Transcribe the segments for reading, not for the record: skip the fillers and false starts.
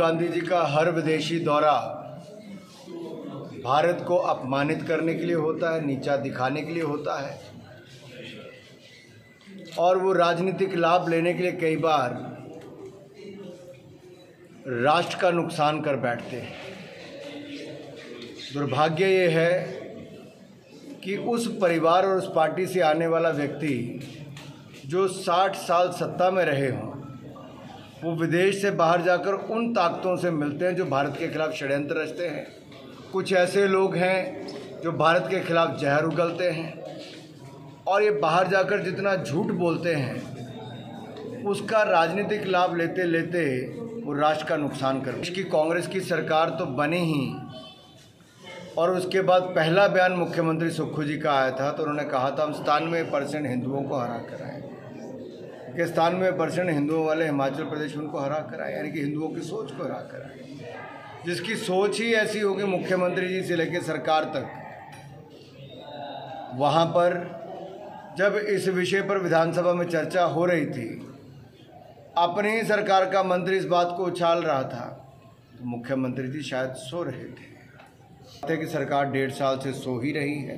गांधी जी का हर विदेशी दौरा भारत को अपमानित करने के लिए होता है, नीचा दिखाने के लिए होता है और वो राजनीतिक लाभ लेने के लिए कई बार राष्ट्र का नुकसान कर बैठते हैं। दुर्भाग्य ये है कि उस परिवार और उस पार्टी से आने वाला व्यक्ति जो 60 साल सत्ता में रहे हों, वो विदेश से बाहर जाकर उन ताकतों से मिलते हैं जो भारत के खिलाफ षड्यंत्र रचते हैं। कुछ ऐसे लोग हैं जो भारत के खिलाफ जहर उगलते हैं और ये बाहर जाकर जितना झूठ बोलते हैं उसका राजनीतिक लाभ लेते लेते वो राष्ट्र का नुकसान कर। इसकी कांग्रेस की सरकार तो बनी ही और उसके बाद पहला बयान मुख्यमंत्री सुक्खू जी का आया था तो उन्होंने कहा था हम 97% हिंदुओं को हरा कर आए कि 97% हिंदुओं वाले हिमाचल प्रदेश में उनको हरा कर आए, यानी कि हिंदुओं की सोच को हरा कर आए। जिसकी सोच ही ऐसी होगी मुख्यमंत्री जी से लेकर सरकार तक, वहाँ पर जब इस विषय पर विधानसभा में चर्चा हो रही थी, अपनी ही सरकार का मंत्री इस बात को उछाल रहा था तो मुख्यमंत्री जी शायद सो रहे थे कि सरकार 1.5 साल से सो ही रही है।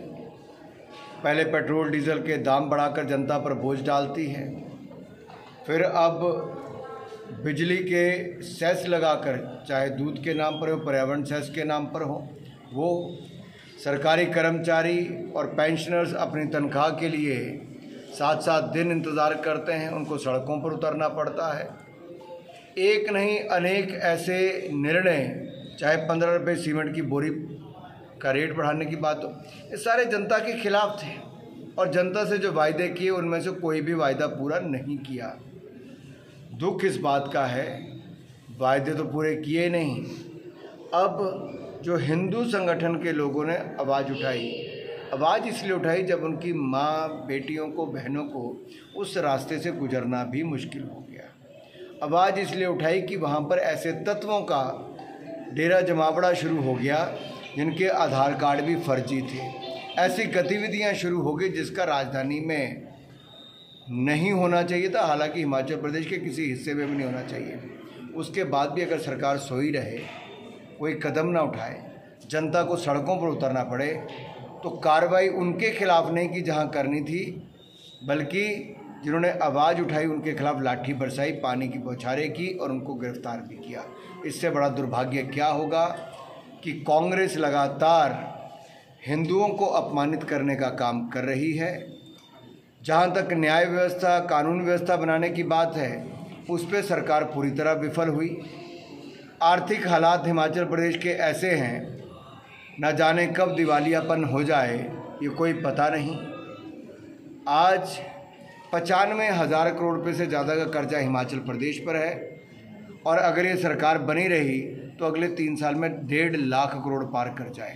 पहले पेट्रोल डीजल के दाम बढ़ाकर जनता पर बोझ डालती है, फिर अब बिजली के सेस लगाकर, चाहे दूध के नाम पर हो, पर्यावरण सेस के नाम पर हो, वो सरकारी कर्मचारी और पेंशनर्स अपनी तनख्वाह के लिए 7-7 दिन इंतज़ार करते हैं, उनको सड़कों पर उतरना पड़ता है। एक नहीं अनेक ऐसे निर्णय, चाहे 15 रुपये सीमेंट की बोरी का रेट बढ़ाने की बात हो, ये सारे जनता के खिलाफ थे और जनता से जो वायदे किए उनमें से कोई भी वायदा पूरा नहीं किया। दुख इस बात का है वायदे तो पूरे किए नहीं। अब जो हिंदू संगठन के लोगों ने आवाज़ उठाई, आवाज़ इसलिए उठाई जब उनकी माँ, बेटियों को, बहनों को उस रास्ते से गुजरना भी मुश्किल हो गया। आवाज़ इसलिए उठाई कि वहाँ पर ऐसे तत्वों का डेरा जमावड़ा शुरू हो गया जिनके आधार कार्ड भी फर्जी थे। ऐसी गतिविधियाँ शुरू हो गई जिसका राजधानी में नहीं होना चाहिए था, हालांकि हिमाचल प्रदेश के किसी हिस्से में भी नहीं होना चाहिए। उसके बाद भी अगर सरकार सोई रहे, कोई कदम ना उठाए, जनता को सड़कों पर उतरना पड़े, तो कार्रवाई उनके खिलाफ नहीं की जहां करनी थी, बल्कि जिन्होंने आवाज़ उठाई उनके खिलाफ लाठी बरसाई, पानी की बौछारें की और उनको गिरफ्तार भी किया। इससे बड़ा दुर्भाग्य क्या होगा कि कांग्रेस लगातार हिंदुओं को अपमानित करने का काम कर रही है। जहाँ तक न्याय व्यवस्था, कानून व्यवस्था बनाने की बात है, उस पर सरकार पूरी तरह विफल हुई। आर्थिक हालात हिमाचल प्रदेश के ऐसे हैं, न जाने कब दिवालियापन हो जाए ये कोई पता नहीं। आज 95,000 करोड़ रुपये से ज़्यादा का कर्जा हिमाचल प्रदेश पर है और अगर ये सरकार बनी रही तो अगले 3 साल में 1.5 लाख करोड़ पार कर जाए।